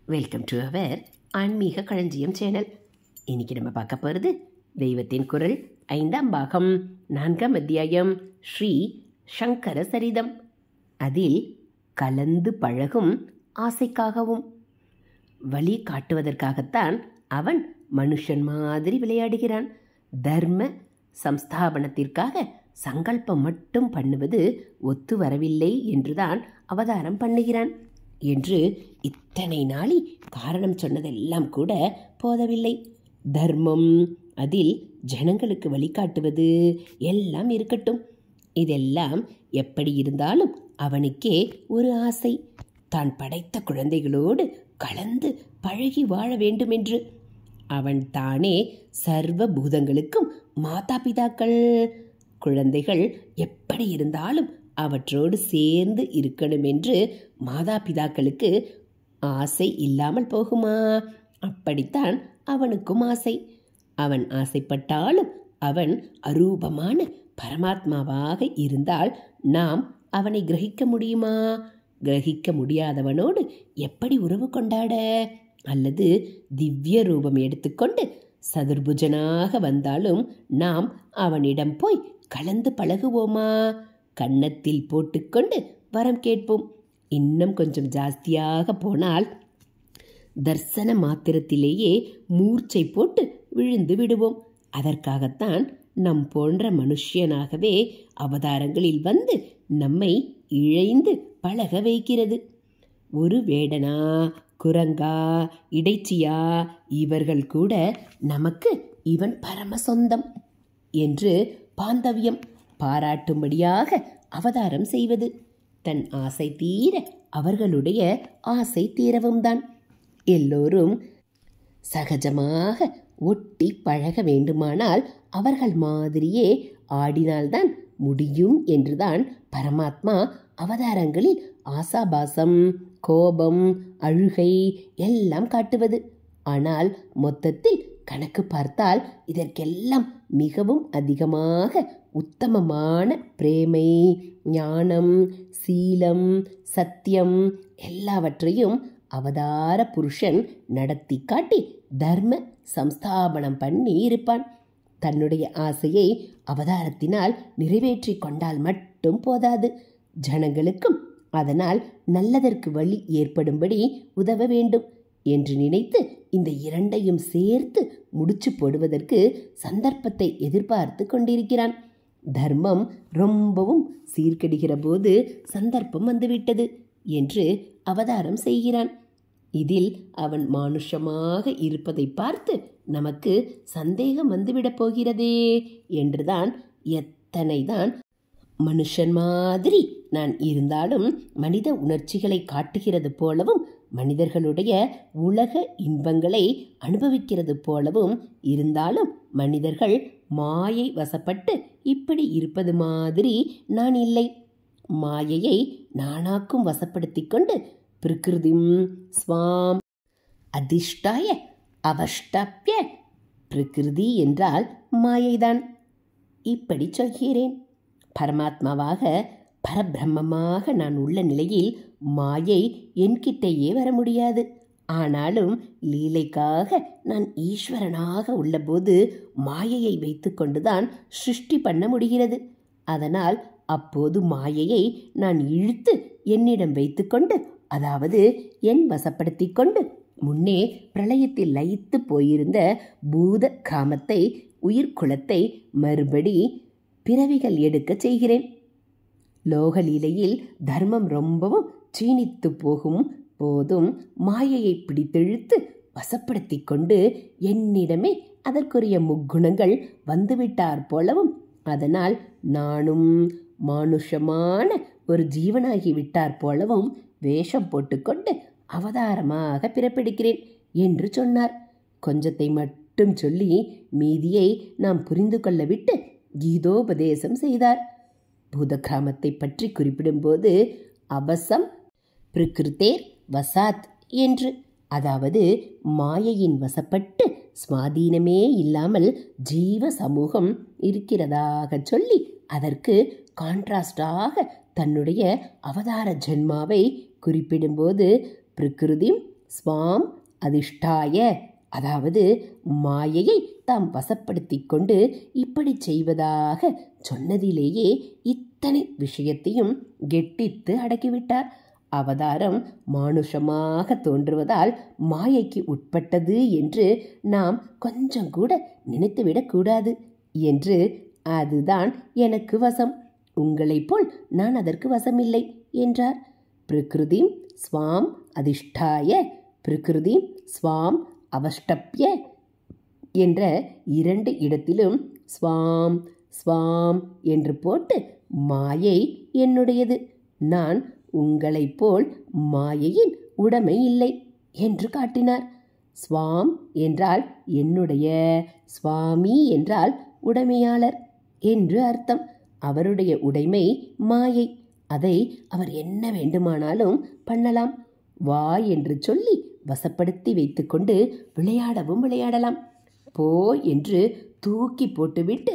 Welcome to our ஆன்மீக களஞ்சியம் channel. இன்னைக்கு நம்ம பார்க்க போகிறது தெய்வத்தின் குரல் 5ஆம் பாகம் 4ஆம் அத்தியாயம் ஸ்ரீ சங்கர சரிதம். அதில் கலந்து பழகும் ஆசைக்காகவும் வழி காட்டுவதற்காகத்தான் அவன் மனுஷன் மாதிரி விளையாடுகிறான். தர்ம சம்ஸ்தாபனத்திற்காக சங்கல்பம் மட்டும் பண்ணுவது ஒத்து வரவில்லை என்றுதான் அவதாரம் பண்ணுகிறான் என்று இத்தனை நாளி காரணம் சொன்னதெல்லாம் கூட போதவில்லை. தர்மம், அதில் ஜனங்களுக்கு வழிகாட்டுவது எல்லாம் இருக்கட்டும். இதெல்லாம் எப்படி இருந்தாலும் அவனுக்கே ஒரு ஆசை, தான் படைத்த குழந்தைகளோடு கலந்து பழகி வாழ வேண்டுமென்று. அவன் தானே சர்வ பூதங்களுக்கும் மாதா பிதாக்கள். குழந்தைகள் எப்படி இருந்தாலும் அவற்றோடு சேர்ந்து இருக்கணும் என்று மாதா பிதாக்களுக்கு ஆசை இல்லாமல் போகுமா? அப்படித்தான் அவனுக்கும் ஆசை. அவன் ஆசைப்பட்டாலும் அவன் அரூபமான பரமாத்மாவாக இருந்தால் நாம் அவனை கிரகிக்க முடியுமா? கிரகிக்க முடியாதவனோடு எப்படி உறவு கொண்டாட? அல்லது திவ்ய ரூபம் எடுத்துக்கொண்டு சதுர்புஜனாக வந்தாலும் நாம் அவனிடம் போய் கலந்து பழகுவோமா? கன்னத்தில் போட்டுக்கொண்டு வரம் கேட்போம். இன்னும் கொஞ்சம் ஜாஸ்தியாக போனால் தர்சன மாத்திரத்திலேயே மூர்ச்சை போட்டு விழுந்து விடுவோம். அதற்காகத்தான் நம் போன்ற மனுஷியனாகவே அவதாரங்களில் வந்து நம்மை இழைந்து பழக வைக்கிறது. ஒரு வேடனா, குரங்கா, இடைச்சியா, இவர்கள் கூட நமக்கு இவன் பரம சொந்தம் என்று பாந்தவியம் பாராட்டும்படியாக அவதாரம் செய்வது. தன் ஆசை தீர அவர்களுடைய ஆசை தீரவும் தான். எல்லோரும் சகஜமாக ஒட்டி பழக வேண்டுமானால் அவர்கள் மாதிரியே ஆடினால்தான் முடியும் என்றுதான் பரமாத்மா அவதாரங்களில் ஆசாபாசம், கோபம், அழுகை எல்லாம் காட்டுவது. ஆனால் மொத்தத்தில் கணக்கு பார்த்தால் இதற்கெல்லாம் மிகவும் அதிகமாக உத்தமமான பிரேமை, ஞானம், சீலம், சத்தியம் எல்லாவற்றையும் அவதார புருஷன் நடத்தி காட்டி தர்ம சம்ஸ்தாபனம் பண்ணி இருப்பான். தன்னுடைய ஆசையை அவதாரத்தினால் நிறைவேற்றி கொண்டால் மட்டும் போதாது, ஜனங்களுக்கும் அதனால் நல்லதற்கு வழி ஏற்படும்படி உதவ வேண்டும் என்று நினைத்து இந்த இரண்டையும் சேர்த்து முடிச்சு போடுவதற்கு சந்தர்ப்பத்தை எதிர்பார்த்து கொண்டிருக்கிறான். தர்மம் ரொம்பவும் சீர்கெடுகிற போது சந்தர்ப்பம் வந்துவிட்டது என்று அவதாரம் செய்கிறான். இதில் அவன் மானுஷமாக இருப்பதை பார்த்து நமக்கு சந்தேகம் வந்துவிடப் போகிறதே என்றுதான். எத்தனைதான் மனுஷன் மாதிரி நான் இருந்தாலும் மனித உணர்ச்சிகளை காட்டுகிறது போலவும் மனிதர்களுடைய உலக இன்பங்களை அனுபவிக்கிறது போலவும் இருந்தாலும் மனிதர்கள் மாயை வசப்பட்டு இப்படி இருப்பது மாதிரி நான் இல்லை. மாயையை நானாக்கும் வசப்படுத்தி கொண்டு பிரகிருதிம் ஸ்வாம் அதிஷ்டாய அவஷ்டாப்ய, பிரகிருதி என்றால் மாயைதான். இப்படி சொல்கிறேன். பரமாத்மாவாக பரபிரம்மமாக நான் உள்ள நிலையில் மாயை என்கிட்டேயே வர முடியாது. ஆனாலும் லீலைக்காக நான் ஈஸ்வரனாக உள்ளபோது மாயையை வைத்து கொண்டுதான் சிருஷ்டி பண்ண முடிகிறது. அதனால் அப்போது மாயையை நான் இழுத்து என்னிடம் வைத்துக்கொண்டு, அதாவது என் வசப்படுத்தி கொண்டு, முன்னே பிரளயத்தில் லயித்து போயிருந்த பூத கிராமத்தை, உயிர்குலத்தை மறுபடி பிறவிகள் எடுக்க செய்கிறேன். லோகலீலையில் தர்மம் ரொம்பவும் சீனித்து போகும் போதும் மாயையை பிடித்தெழுத்து வசப்படுத்தி கொண்டு என்னிடமே அதற்குரிய முக்குணங்கள் வந்துவிட்டார் போலவும், அதனால் நானும் மானுஷமான ஒரு ஜீவனாகி விட்டார் போலவும் வேஷம் போட்டுக்கொண்டு அவதாரமாக பிறப்பெடுக்கிறேன் என்று சொன்னார். கொஞ்சத்தை மட்டும் சொல்லி மீதியை நாம் புரிந்து கொள்ள விட்டு கீதோபதேசம் செய்தார். பூதகிராமத்தை பற்றி குறிப்பிடும்போது அபசம் பிரகிருத்தேர் வசாத் என்று, அதாவது மாயையின் வசப்பட்டு சுவாதீனமே இல்லாமல் ஜீவ சமூகம் இருக்கிறதாக சொல்லி அதற்கு கான்ட்ராஸ்டாக தன்னுடைய அவதார ஜென்மாவை குறிப்பிடும்போது பிரகிருதிம் ஸ்வாம் அதிஷ்டாய, அதாவது மாயையை தாம் வசப்படுத்தி கொண்டு இப்படி செய்வதாக சொன்னதிலேயே இத்தனை விஷயத்தையும் கெட்டித்து அடக்கிவிட்டார். அவதாரம் மானுஷமாக தோன்றுவதால் மாயைக்கு உட்பட்டது என்று நாம் கொஞ்சம் கூட நினைத்துவிடக்கூடாது என்று. அதுதான் எனக்கு வசம், உங்களைப் போல் நான் அதற்கு வசமில்லை என்றார். பிரகிருதி ஸ்வாம் அதிஷ்டாய, பிரகிருதி ஸ்வாம் அவஷ்டப்ய என்ற 2 இடத்திலும் ஸ்வாம் ஸ்வாம் என்று போட்டு மாயை என்னுடையது, நான் உங்களைப் போல் மாயையின் உடைமை இல்லை என்று காட்டினார். ஸ்வாம் என்றால் என்னுடைய, சுவாமி என்றால் உடைமையாளர் என்று அர்த்தம். அவருடைய உடைமை மாயை, அதை அவர் என்ன வேண்டுமானாலும் பண்ணலாம். வா என்று சொல்லி வசப்படுத்தி வைத்துக்கொண்டு விளையாடவும் விளையாடலாம். போ என்று தூக்கி போட்டுவிட்டு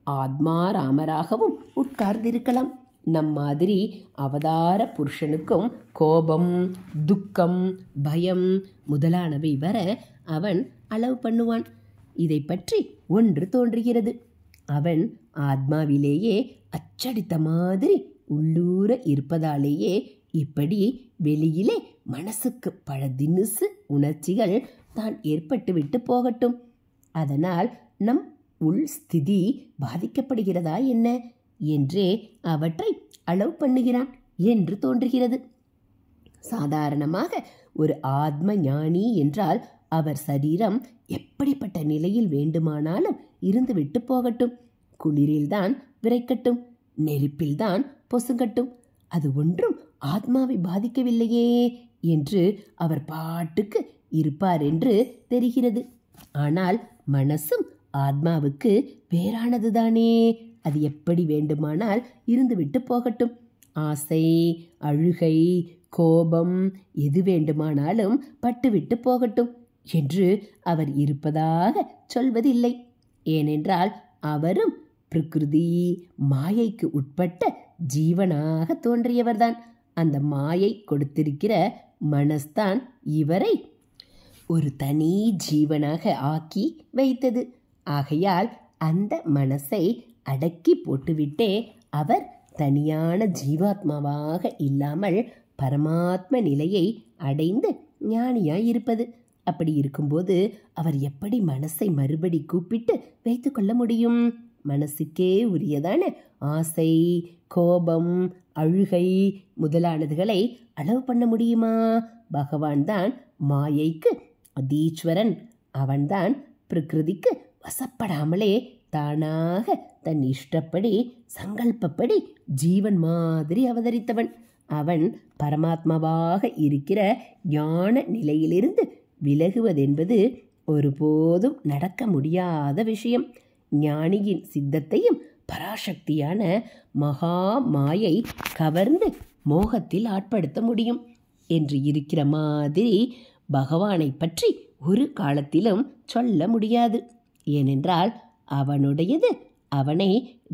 ஆத்மாராமராகவும் உட்கார்ந்திருக்கலாம். நம் மாதிரி அவதார புருஷனுக்கும் கோபம், துக்கம், பயம் முதலானவை வர அவன் அளவு பண்ணுவான். இதை பற்றி ஒன்று தோன்றுகிறது. அவன் ஆத்மாவிலேயே அச்சடித்த மாதிரி உள்ளூர இருப்பதாலேயே இப்படி வெளியிலே மனசுக்கு பழதினுசு உணர்ச்சிகள் தான் ஏற்பட்டுவிட்டு போகட்டும். அதனால் நம் உள் ஸ்திதி பாதிக்கப்படுகிறதா என்ன என்றே அவற்றை அளவு பண்ணுகிறான் என்று தோன்றுகிறது. சாதாரணமாக ஒரு ஆத்ம ஞானி என்றால் அவர் சரீரம் எப்படிப்பட்ட நிலையில் வேண்டுமானாலும் இருந்துவிட்டு போகட்டும். குளிரில்தான் விரைக்கட்டும், நெருப்பில்தான் பொசுங்கட்டும், அது ஒன்றும் ஆத்மாவை பாதிக்கவில்லையே என்று அவர் பாட்டுக்கு இருப்பார் என்று தெரிகிறது. ஆனால் மனசும் ஆத்மாவுக்கு வேறானதுதானே. அது எப்படி வேண்டுமானால் இருந்துவிட்டு போகட்டும். ஆசை, அழுகை, கோபம் எது வேண்டுமானாலும் பட்டுவிட்டு போகட்டும் என்று அவர் இருப்பதாக சொல்வதில்லை. ஏனென்றால் அவரும் பிரகிருதி மாயைக்கு உட்பட்ட ஜீவனாக தோன்றியவர்தான். அந்த மாயை கொடுத்திருக்கிற மனஸ்தான் இவரை ஒரு தனி ஜீவனாக ஆக்கி வைத்தது. ஆகையால் அந்த மனசை அடக்கி போட்டுவிட்டே அவர் தனியான ஜீவாத்மாவாக இல்லாமல் பரமாத்ம நிலையை அடைந்து ஞானியாயிருப்பது. அப்படி இருக்கும்போது அவர் எப்படி மனசை மறுபடி கூப்பிட்டு வைத்து கொள்ள முடியும்? மனசுக்கே உரியதான ஆசை, கோபம், அழுகை முதலானதுகளை அளவு பண்ண முடியுமா? பகவான் தான் மாயைக்கு அதீஸ்வரன். அவன்தான் பிரகிருதிக்கு வசப்படாமலே தானாக தன் இஷ்டப்படி சங்கல்பப்படி ஜீவன் மாதிரி அவதரித்தவன். அவன் பரமாத்மாவாக இருக்கிற ஞான நிலையிலிருந்து விலகுவதென்பது ஒருபோதும் நடக்க முடியாத விஷயம். ஞானியின் சித்தத்தையும் பராசக்தியான மகா மாயை கவர்ந்து மோகத்தில் ஆட்படுத்த முடியும் என்று இருக்கிற மாதிரி பகவானை பற்றி ஒரு காலத்திலும் சொல்ல முடியாது. ஏனென்றால் அவனுடையது அவனை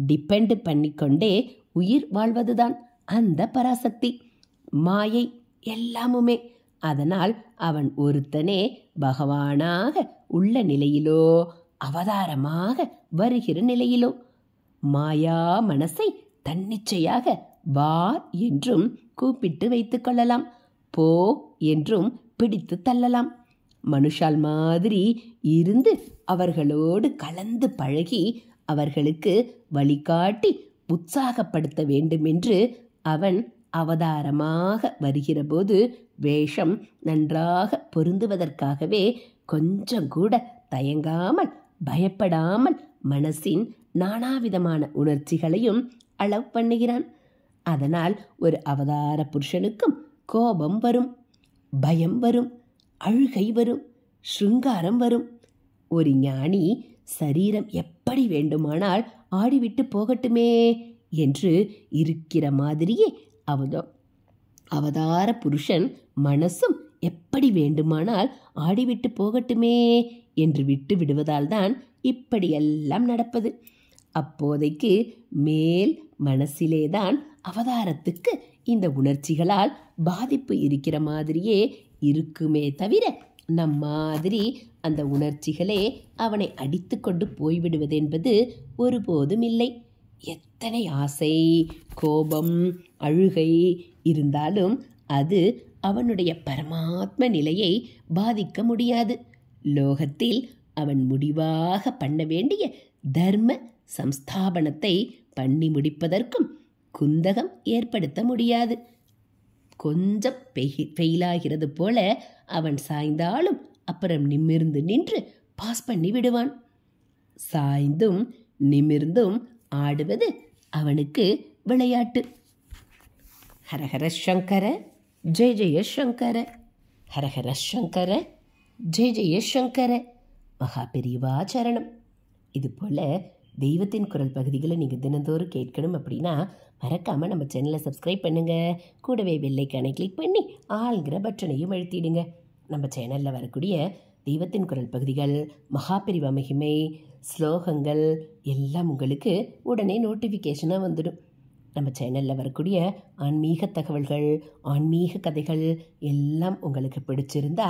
டிபெண்ட் பண்ணிக்கொண்டே உயிர் வாழ்வதுதான் அந்த பராசக்தி. மாயை எல்லாமுமே. அதனால் அவன் ஒருத்தனே பகவானாக உள்ள நிலையிலோ அவதாரமாக வருகிற நிலையிலோ மாயா மனசை தன்னிச்சையாக வா என்றும் கூப்பிட்டு வைத்து கொள்ளலாம், போ என்றும் பிடித்து தள்ளலாம். மனுஷால் மாதிரி இருந்து அவர்களோடு கலந்து பழகி அவர்களுக்கு வழிகாட்டி உற்சாகப்படுத்த வேண்டுமென்று அவன் அவதாரமாக வருகிற போது வேஷம் நன்றாக பொருந்துவதற்காகவே கொஞ்சம் கூட தயங்காமல் பயப்படாமல் மனசின் நானாவிதமான உணர்ச்சிகளையும் அளவு பண்ணுகிறான். அதனால் ஒரு அவதார புருஷனுக்கும் கோபம் வரும், பயம் வரும், அழுகை வரும், ஸ்ருங்காரம் வரும். ஒரு ஞானி சரீரம் எப்படி வேண்டுமானால் ஆடிவிட்டு போகட்டுமே என்று இருக்கிற மாதிரியே அவதார புருஷன் மனசும் எப்படி வேண்டுமானால் ஆடிவிட்டு போகட்டுமே என்று விட்டு விடுவதால் தான் இப்படியெல்லாம் நடப்பது. அப்போதைக்கு மேல் மனசிலேதான் அவதாரத்துக்கு இந்த உணர்ச்சிகளால் பாதிப்பு இருக்கிற மாதிரியே இருக்குமே தவிர நம் மாதிரி அந்த உணர்ச்சிகளே அவனை அடித்து கொண்டு போய்விடுவது என்பது ஒருபோதும் இல்லை. எத்தனை ஆசை, கோபம், அழுகை இருந்தாலும் அது அவனுடைய பரமாத்ம நிலையை பாதிக்க முடியாது. லோகத்தில் அவன் முடிவாக பண்ண வேண்டிய தர்ம சம்ஸ்தாபனத்தை பண்ணி முடிப்பதற்கும் குந்தகம் ஏற்படுத்த முடியாது. கொஞ்சம் ஃபெயிலாகிறது போல அவன் சாய்ந்தாலும் அப்புறம் நிமிர்ந்து நின்று பாஸ் பண்ணி விடுவான். சாய்ந்தும் நிமிர்ந்தும் ஆடுவது அவனுக்கு விளையாட்டு. ஹரஹர சங்கர ஜெய ஜெய சங்கர, ஹரஹர சங்கர ஜெய ஜெய சங்கர. மகா பெரியவா சரணம். இது போல் தெய்வத்தின் குரல் பகுதிகளை நீங்கள் தினந்தோறும் கேட்கணும் அப்படின்னா மறக்காமல் நம்ம சேனலை சப்ஸ்கிரைப் பண்ணுங்கள். கூடவே பெல்லைக்கானை கிளிக் பண்ணி ஆள்கிற பட்டனையும் அழுத்திடுங்க. நம்ம சேனலில் வரக்கூடிய தெய்வத்தின் குரல் பகுதிகள், மகாபெரிவா மகிமை, ஸ்லோகங்கள் எல்லாம் உங்களுக்கு உடனே நோட்டிஃபிகேஷனாக வந்துடும். நம்ம சேனலில் வரக்கூடிய ஆன்மீக தகவல்கள், ஆன்மீக கதைகள் எல்லாம் உங்களுக்கு பிடிச்சிருந்தா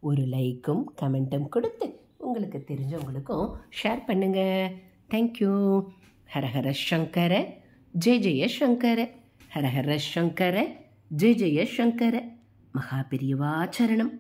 ஒரு லைக்கும் கமெண்ட்டும் கொடுத்து உங்களுக்கு தெரிஞ்சவங்களுக்கும் ஷேர் பண்ணுங்கள். தேங்க்யூ. ஹரஹர சங்கர ஜெய ஜெய சங்கர, ஹரஹர சங்கர ஜெய ஜெய சங்கர. மகா பெரியவா சரணம்.